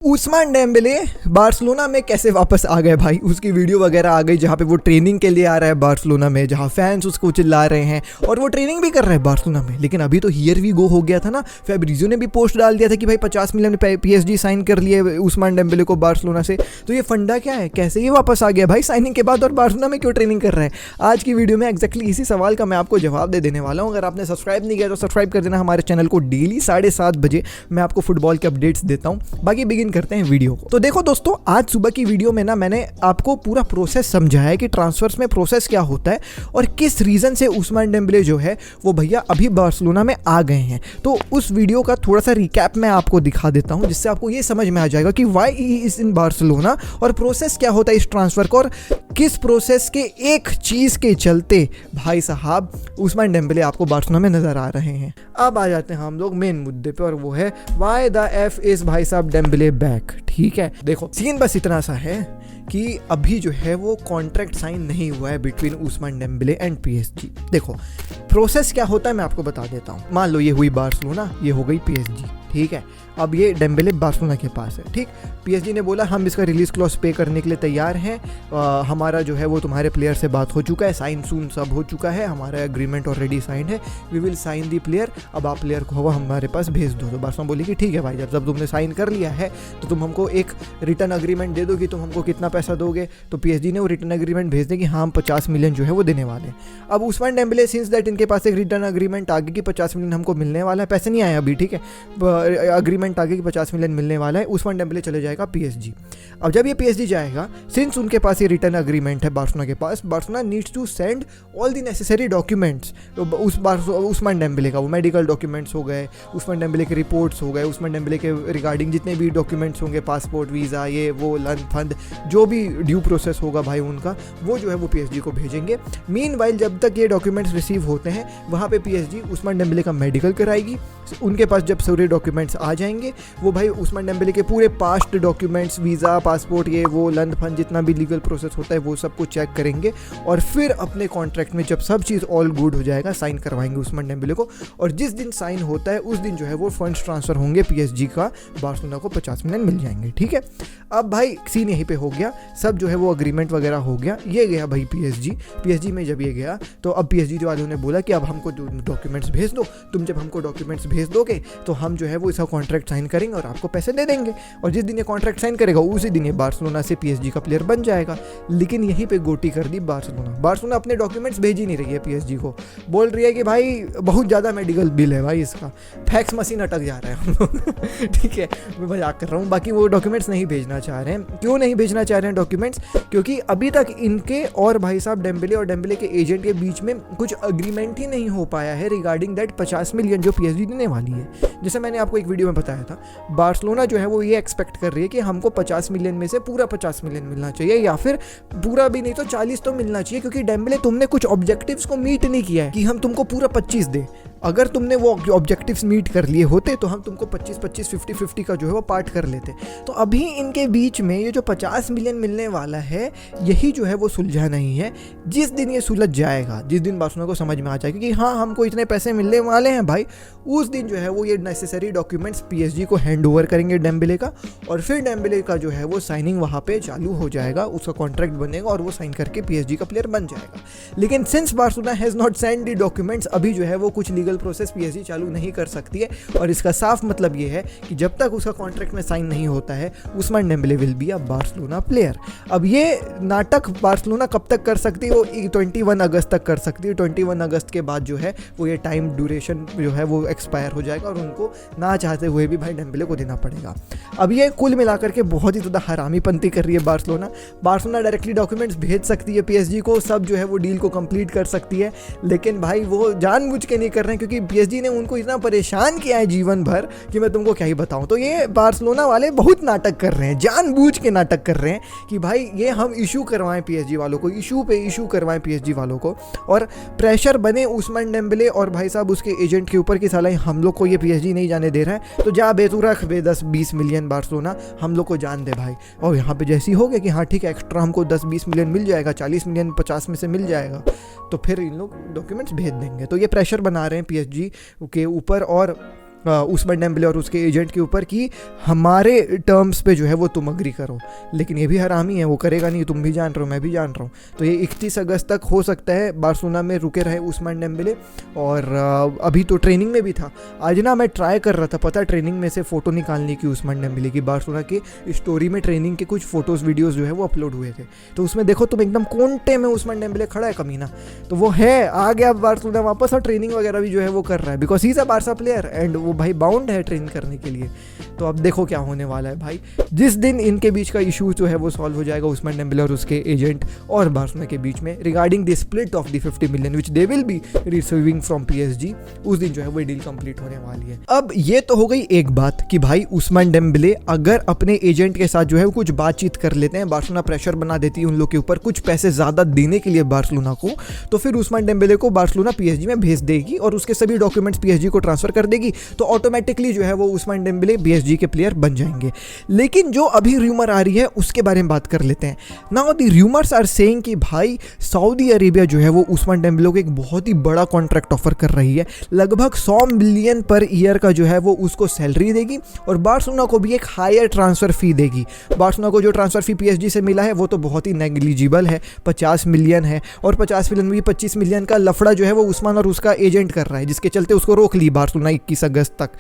Ousmane Dembele Barcelona में कैसे वापस आ गए भाई। उसकी वीडियो वगैरह आ गई जहाँ पे वो ट्रेनिंग के लिए आ रहा है बार्सिलोना में, जहाँ फैंस उसको चिल्ला रहे हैं और वो ट्रेनिंग भी कर रहा है बार्सिलोना में। लेकिन अभी तो हियर वी गो हो गया था ना, फैब्रिजियो ने भी पोस्ट डाल दिया था कि भाई 50 मिलियन पीएसजी साइन कर लिए उस्मान डेम्बेले को बार्सिलोना से। तो ये फंडा क्या है, कैसे ये वापस आ गया भाई साइनिंग के बाद और बार्सिलोना में क्यों ट्रेनिंग कर रहा है। आज की वीडियो में एक्जैक्टली इसी सवाल का मैं आपको जवाब दे देने वाला हूँ। अगर आपने सब्सक्राइब नहीं किया तो सब्सक्राइब कर देना हमारे चैनल को। डेली 7:30 बजे मैं आपको फुटबॉल के अपडेट्स देता हूँ। बाकी बिगिन करते हैं वीडियो को। तो देखो दोस्तों, आज सुबह की वीडियो में ना मैंने आपको पूरा प्रोसेस समझाया है कि ट्रांसफर्स में प्रोसेस क्या होता है और किस रीज़न से उस्मान डेम्बेले जो है वो भैया अभी बार्सिलोना में आ गए हैं। तो उस वीडियो का थोड़ा सा रिकैप मैं आपको दिखा देता हूं, जिससे आपको ये समझ में आ जाएगा कि why he is in Barcelona और प्रोसेस क्या होता है इस ट्रांसफ़र का, और किस प्रोसेस के एक चीज़ के चलते भाई साहब उस्मान डेम्बेले आपको बार्सिलोना में नज़र आ रहे हैं। अब आ जाते हैं हम लोग मेन मुद्दे पे, और वो है वाई द एफ इज़ भाई साहब डेम्बेले बैक। ठीक है, देखो सीन बस इतना सा है कि अभी जो है वो कॉन्ट्रैक्ट साइन नहीं हुआ है between Ousmane Dembele and PSG. देखो प्रोसेस क्या होता है मैं आपको बता देता हूँ। मान लो ये हुई बार्सिलोना, ये हो गई पीएसजी, ठीक है। अब ये डेम्बेले बार्सिलोना के पास है, ठीक। पीएसजी ने बोला हम इसका रिलीज क्लॉज पे करने के लिए तैयार हैं, हमारा जो है वो तुम्हारे प्लेयर से बात हो चुका है, साइन सून सब हो चुका है, हमारा एग्रीमेंट ऑलरेडी साइन है, we will sign the player, अब आप प्लेयर को हमारे पास भेज दो। तो बार्सिलोना बोली कि ठीक है भाई, जब तुमने साइन कर लिया है तो तुम हमको एक रिटर्न अग्रीमेंट दे दो कि तुम हमको कितना पैसा दोगे। तो पीएसजी ने वो रिटर्न अग्रीमेंट भेज दे कि हाँ हम 50 मिलियन जो है वो देने वाले हैं। अब उस्मान डेम्बेले सिंस दैट इनके पास एक रिटर्न अग्रीमेंट आगे की 50 मिलियन हमको मिलने वाला है, पैसे नहीं आए अभी, ठीक है, अग्रीमेंट आगे की 50 मिलियन मिलने वाला है, उस्मान डेम्बेले चले जाएगा पीएसजी। अब जब ये पीएसजी जाएगा, सिंस उनके पास ये रिटर्न अग्रीमेंट है बार्सिलोना के पास, Barcelona needs to send all the necessary documents Ousmane Dembele का, वो मेडिकल डॉक्यूमेंट्स हो गए, उस्मान डेम्बेले के रिपोर्ट्स हो गए, उस्मान डेम्बेले के रिगार्डिंग जितने भी डॉक्यूमेंट्स होंगे, पासपोर्ट, वीज़ा, ये वो लन फंड, जो भी ड्यू प्रोसेस होगा भाई उनका, वो जो है वो पीएसजी को भेजेंगे। मीनवाइल जब तक ये डॉक्यूमेंट्स रिसीव होते हैं, वहाँ पे पीएसजी उस्मान डेम्बेले का मेडिकल कराएगी। उनके पास जब सारे डॉक्यूमेंट्स आ जाएंगे, वो भाई उस्मान डेम्बेले के पूरे पास्ट डॉक्यूमेंट्स, वीज़ा, पासपोर्ट, ये वो लन फंड, जितना भी लीगल प्रोसेस होता है वो सब कुछ चेक करेंगे और फिर अपने कॉन्ट्रैक्ट में जब सब चीज़ ऑल गुड हो जाएगा साइन करवाएंगे उस्मान डेम्बेले को। और जिस दिन साइन होता है उस दिन जो है वो फंड्स ट्रांसफ़र होंगे पीएसजी का, बार्सिलोना को 50 मिलियन मिल जाएंगे, ठीक है। अब भाई सीन यहीं पे हो गया, सब जो है वो अग्रीमेंट वगैरह हो गया, ये गया भाई पीएसजी में। जब ये गया तो अब पीएसजी वालों ने बोला कि अब हमको डॉक्यूमेंट्स भेज दो, तुम जब हमको डॉक्यूमेंट्स भेज दोगे तो हम जो है वो इसका कॉन्ट्रैक्ट साइन करेंगे और आपको पैसे दे देंगे। और जिस दिन ये कॉन्ट्रैक्ट साइन करेगा उसी दिन ये बार्सिलोना से पीएसजी का प्लेयर बन जाएगा। लेकिन यहीं पे गोटी कर दी बार्सिलोना अपने डॉक्यूमेंट्स भेज ही नहीं रही है पीएसजी को, बोल रही है कि भाई बहुत ज़्यादा मेडिकल बिल है भाई, इसका फैक्स मशीन अटक जा रहा है हम लोग ठीक है, मैं मजाक कर रहा हूँ। बाकी वो डॉक्यूमेंट्स नहीं भेजना चाह रहे हैं। क्यों नहीं भेजना चाह रहे हैं डॉक्यूमेंट्स? क्योंकि अभी तक इनके और भाई साहब डेम्बेले और डेम्बेले के एजेंट के बीच में कुछ अग्रीमेंट ही नहीं हो पाया है रिगार्डिंग दैट 50 मिलियन जो पीएसजी देने वाली है। जैसे मैंने आपको एक वीडियो में बताया था, बार्सिलोना जो है वो ये एक्सपेक्ट कर रही है कि हमको 50 मिलियन में से पूरा 50 मिलियन मिलना चाहिए, या फिर पूरा भी नहीं तो 40 तो मिलना चाहिए, क्योंकि डेम्बेले तुमने कुछ ऑब्जेक्टिव्स को मीट नहीं किया है कि हम तुमको पूरा 25 दे। अगर तुमने वो ऑब्जेक्टिव्स मीट कर लिए होते तो हम तुमको 25-25, 50-50 का जो है वो पार्ट कर लेते। तो अभी इनके बीच में ये जो 50 मिलियन मिलने वाला है, यही जो है वो सुलझा नहीं है। जिस दिन ये सुलझ जाएगा, जिस दिन बार्सिलोना को समझ में आ जाएगा कि हाँ हमको इतने पैसे मिलने वाले हैं भाई, उस दिन जो है वो ये नेसेसरी डॉक्यूमेंट्स पीएसजी को हैंड ओवर करेंगे डेम्बेले का, और फिर डेम्बेले का जो है वो साइनिंग वहाँ पे चालू हो जाएगा, उसका कॉन्ट्रैक्ट बनेगा और वो साइन करके पीएसजी का प्लेयर बन जाएगा। लेकिन since Barcelona has not send the documents, अभी जो है वो कुछ लीगल प्रोसेस पीएसजी चालू नहीं कर सकती है। और इसका साफ मतलब ये है कि जब तक उसका कॉन्ट्रैक्ट में साइन नहीं होता है, Ousmane Dembele will be a Barcelona player. अब ये नाटक बार्सिलोना कब तक कर सकती है? वो 21 अगस्त तक कर सकती है। 21 अगस्त के बाद जो है वो ये टाइम ड्यूरेशन जो है वो एक्सपायर हो जाएगा और उनको ना चाहते हुए भी भाई डेम्बेले को देना पड़ेगा। अब ये कुल मिलाकर के बहुत ही ज़्यादा हरामीपंती कर रही है बार्सिलोना डायरेक्टली डॉक्यूमेंट्स भेज सकती है पीएसजी को, सब जो है वो डील को कंप्लीट कर सकती है, लेकिन भाई वो जानबूझ के नहीं कर रहे हैं, क्योंकि पीएसजी ने उनको इतना परेशान किया है जीवन भर कि मैं तुमको क्या ही बताऊं। तो ये बार्सिलोना वाले बहुत नाटक कर रहे हैं, जानबूझ के नाटक कर रहे हैं कि भाई ये हम इशू करवाएं पीएसजी वालों को, इशू पे इशू करवाएं पीएसजी वालों को, और प्रेशर बने उस्मान डेम्बेले और भाई साहब उसके एजेंट के ऊपर कि साला हम लोग को ये पीएसजी नहीं जाने दे रहा है, तो जा बेतुरख बे 10-20 मिलियन बार्सिलोना हम लोग को जान दे भाई। और यहाँ पे जैसी हो गया कि हाँ ठीक है, एक्स्ट्रा हमको 10-20 मिलियन मिल जाएगा, 40 मिलियन 50 में से मिल जाएगा, तो फिर इन लोग डॉक्यूमेंट्स भेज देंगे। तो ये प्रेशर बना रहे हैं पीएसजी के ऊपर, और उस्मान डेम्बले और उसके एजेंट के ऊपर कि हमारे टर्म्स पे जो है वो तुम अग्री करो। लेकिन ये भी हरामी है, वो करेगा नहीं, तुम भी जान रहे हो, मैं भी जान रहा हूँ। तो ये 31 अगस्त तक हो सकता है बार्सिलोना में रुके रहे उस्मान डेम्बले। और अभी तो ट्रेनिंग में भी था। आज ना मैं ट्राई कर रहा था, पता ट्रेनिंग में से फ़ोटो निकालने की उस्मान डेम्बले की। बार्सिलोना के स्टोरी में ट्रेनिंग के कुछ फ़ोटोज़ वीडियोज़ जो है वो अपलोड हुए थे, तो उसमें देखो तुम एकदम कोंटे में उस्मान डेम्बले खड़ा है कमीना। तो वो है आ गया बार्सिलोना वापस, और ट्रेनिंग वगैरह भी जो है वो कर रहा है, because he is a Barca player and वो भाई बाउंड है ट्रेन करने के लिए। तो अब देखो क्या होने वाला है भाई। जिस दिन इनके बीच का इशू जो है वो सॉल्व हो जाएगा, उस्मान डेम्बले और उसके एजेंट और बार्सिलोना के बीच में, regarding the split of the 50 million which they will be receiving from PSG, उस दिन जो है वो डील कंप्लीट होने वाली है। अब ये तो हो गई एक बात कि भाई उस्मान डेम्बले अगर अपने एजेंट के साथ जो है कुछ बातचीत कर लेते हैं, बार्सिलोना प्रेशर बना देती है उन लोग के ऊपर कुछ पैसे ज़्यादा देने के लिए बार्सिलोना को, तो फिर उस्मान डेम्बले को बार्सिलोना पीएसजी में भेज देगी और उसके सभी डॉक्यूमेंट्स पीएसजी को ट्रांसफर कर देगी, तो ऑटोमेटिकली जो है वो उस्मान डेम्बले पीएसजी के प्लेयर बन जाएंगे। लेकिन जो अभी र्यूमर आ रही है उसके बारे में बात कर लेते हैं। Now the rumours are saying कि भाई सऊदी अरेबिया जो है वो उस्मान डेम्बले को एक बहुत ही बड़ा कॉन्ट्रैक्ट ऑफर कर रही है, लगभग 100 मिलियन पर ईयर का जो है वो उसको सैलरी देगी और बार्सिलोना को भी एक हायर ट्रांसफर फी देगी। बार्सिलोना को जो ट्रांसफर फी पीएसजी से मिला है वो तो बहुत ही नेग्लिजिबल है, 50 मिलियन है, और 50 मिलियन में 25 मिलियन का लफड़ा जो है वो उस्मान और उसका एजेंट कर रहा है, जिसके चलते उसको रोक ली बार्सिलोना 21 अगस्त तक।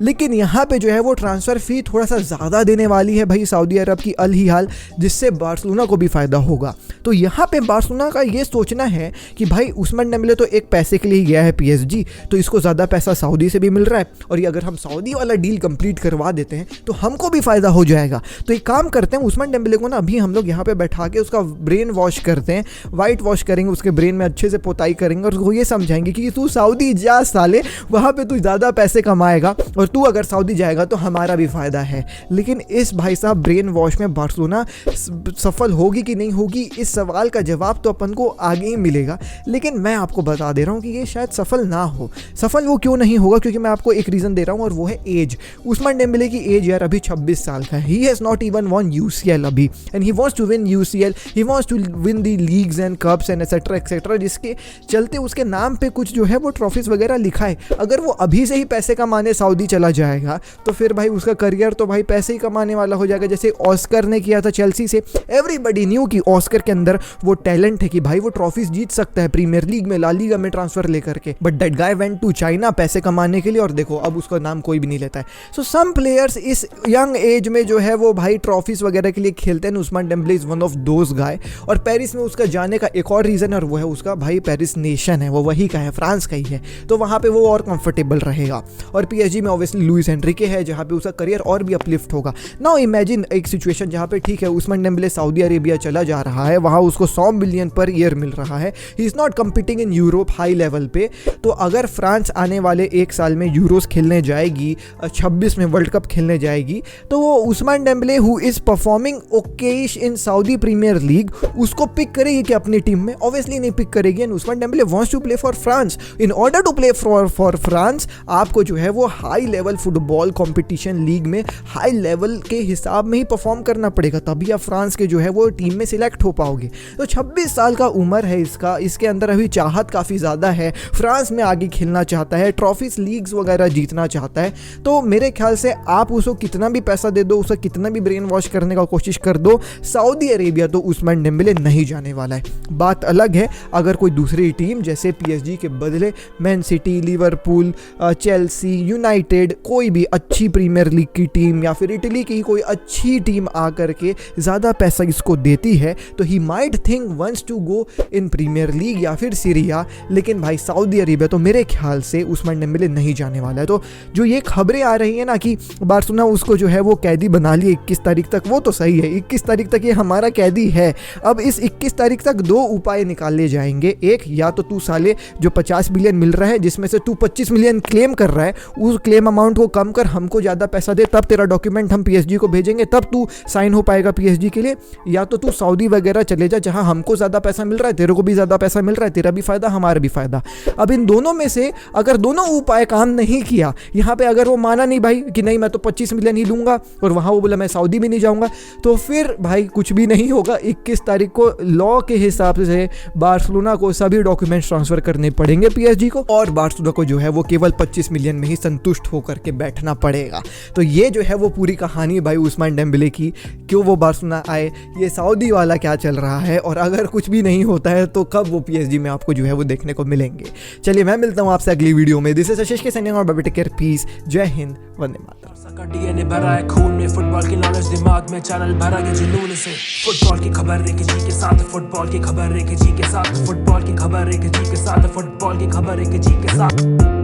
लेकिन यहाँ पे जो है वो ट्रांसफर फी थोड़ा सा ज़्यादा देने वाली है भाई सऊदी अरब की अल हिलाल, जिससे बार्सिलोना को भी फ़ायदा होगा। तो यहाँ पे बार्सिलोना का ये सोचना है कि भाई उस्मान डेम्बले तो एक पैसे के लिए गया है पीएसजी, तो इसको ज़्यादा पैसा सऊदी से भी मिल रहा है, और ये अगर हम सऊदी वाला डील कंप्लीट करवा देते हैं तो हमको भी फ़ायदा हो जाएगा। तो एक काम करते हैं, उस्मान डेम्बले को ना अभी हम लोग यहाँ पे बैठा के उसका ब्रेन वॉश करते हैं, वाइट वॉश करेंगे, उसके ब्रेन में अच्छे से पोताई करेंगे और उसको ये समझाएंगे कि तू सऊदी जा साले, वहाँ पे तू ज़्यादा पैसे कमाएगा, और तू अगर सऊदी जाएगा तो हमारा भी फ़ायदा है। लेकिन इस भाई साहब ब्रेन वॉश में बार्सिलोना सफल होगी कि नहीं होगी, इस सवाल का जवाब तो अपन को आगे ही मिलेगा। लेकिन मैं आपको बता दे रहा हूँ कि ये शायद सफल ना हो। सफल वो क्यों नहीं होगा, क्योंकि मैं आपको एक रीज़न दे रहा हूँ और वो है एज। उस्मान डेम्बले की एज यार अभी 26 साल का है। He has not even won UCL अभी, and he wants to win UCL, he wants to win the leagues and cups and etcetera, जिसके चलते उसके नाम पे कुछ जो है वो ट्रॉफीज वगैरह लिखा है। अगर वो अभी से ही पैसे कमाने सऊदी चला जाएगा तो फिर भाई उसका करियर तो भाई पैसे ही कमाने वाला हो जाएगा, जैसे ऑस्कर ने किया था चेल्सी से। एवरीबडी न्यू कि ऑस्कर के अंदर वो टैलेंट है कि भाई वो ट्रॉफीज जीत सकता है प्रीमियर लीग में, ला लीगा में ट्रांसफर लेकर के, but that guy went to China पैसे कमाने के लिए, और देखो अब उसका नाम कोई भी नहीं लेता है। सो सम प्लेयर्स इस यंग एज में जो है वो भाई ट्रॉफीज वगैरह के लिए खेलते हैं। Ousmane Dembele is one of those guy, और पेरिस में उसका जाने का एक और रीजन है, और वो है उसका भाई पेरिस नेशन है, वो वही का है, फ्रांस का ही है, तो वहाँ पे वो और कंफर्टेबल रहेगा। और पीएसजी में ऑब्वियसली लुइस एनरिके है, जहाँ पे उसका करियर और भी अपलिफ्ट होगा। नाउ इमेजिन एक सिचुएशन जहाँ पे ठीक है उस्मान डेम्बले सऊदी अरेबिया चला जा रहा है, वहाँ उसको 100 मिलियन पर ईयर मिल रहा है, he is not competing in Europe high level पे। तो अगर फ्रांस आने वाले एक साल में यूरोस खेलने जाएगी, 26 में वर्ल्ड कप खेलने जाएगी, तो वो Ousmane Dembele who is performing okayish in Saudi Premier League उसको पिक करेगी कि अपनी टीम में? ऑब्वियसली नहीं पिक करेगी। And Ousmane Dembele wants to play for France. In order to play for France आपको जो है वो high level football competition league में हाई लेवल के हिसाब में ही परफॉर्म करना पड़ेगा, तभी आप फ्रांस के जो है वो टीम में सिलेक्ट हो पाओगे। तो 26 साल का उम्र है इसका, इसके अंदर अभी चाहत काफ़ी ज़्यादा है, फ्रांस में आगे खेलना चाहता है, ट्रॉफीज लीग्स वगैरह जीतना चाहता है। तो मेरे ख्याल से आप उसको कितना भी पैसा दे दो, उसे कितना भी ब्रेन वॉश करने का कोशिश कर दो, सऊदी अरेबिया तो उस्मान डेम्बले नहीं जाने वाला है। बात अलग है अगर कोई दूसरी टीम जैसे पीएसजी के बदले man city, Liverpool, Chelsea, United, कोई भी अच्छी प्रीमियर लीग की टीम या फिर इटली की कोई अच्छी टीम आकर के ज़्यादा पैसा इसको देती है, तो he might think once to go in Premier League या फिर सीरिया। लेकिन भाई सऊदी अरेबिया तो मेरे ख्याल से उस्मान डेम्बले नहीं जाने वाला है। तो जो ये खबरें आ रही है ना कि बार्सिलोना उसको जो है वो कैदी बना लिए 21 तारीख तक, वो तो सही है, 21 तारीख तक ये हमारा कैदी है। अब इस 21 तारीख तक दो उपाय निकाले जाएंगे। एक, या तो तू साले जो 50 मिलियन मिल रहा है जिसमें से तू 25 मिलियन क्लेम कर रहा है, उस क्लेम अमाउंट को कम कर, हमको ज़्यादा पैसा दे, तब तेरा डॉक्यूमेंट हम पीएसजी को भेजेंगे, तब तू साइन हो पाएगा पीएसजी के लिए। या तो तू सऊदी वगैरह चले जा जहां हमको ज़्यादा पैसा मिल रहा है, तेरे को भी ज़्यादा पैसा मिल रहा है, तेरा भी फ़ायदा हमारा भी फ़ायदा। अब इन दोनों में से अगर दोनों उपाय काम नहीं किया, यहाँ पे अगर वो माना नहीं भाई कि नहीं मैं तो 25 मिलियन ही लूँगा, और वहाँ वो बोला मैं सऊदी भी नहीं जाऊँगा, तो फिर भाई कुछ भी नहीं होगा। 21 तारीख को लॉ के हिसाब से बार्सिलोना को सभी डॉक्यूमेंट्स ट्रांसफर करने पड़ेंगे पीएसजी को, और बार्सिलोना को जो है वो केवल 25 मिलियन में ही संतुष्ट होकर के बैठना पड़ेगा। तो ये जो है वो पूरी कहानी भाई उस्मान डेम्बेले की, क्यों वो बार्सिलोना आए, ये सऊदी वाला क्या चल रहा है, और अगर कुछ भी नहीं होता है तो कब वो PSG में आपको जो है वो देखने को मिलेंगे। चलिए मैं मिलता हूँ आपसे अगली वीडियो में। दिस इज आशीष के साइनिंग और बाय, टेक केयर, पीस, जय हिंद, वंदे मातरम। डीएनए भरा है खून में, फुटबॉल की नॉलेज दिमाग में, चैनल भरा के जुनून से। फुटबॉल की खबर एक जी के साथ, फुटबॉल की खबर एक जी के साथ, फुटबॉल की खबर एक जी के साथ, फुटबॉल की खबर एक जी के साथ।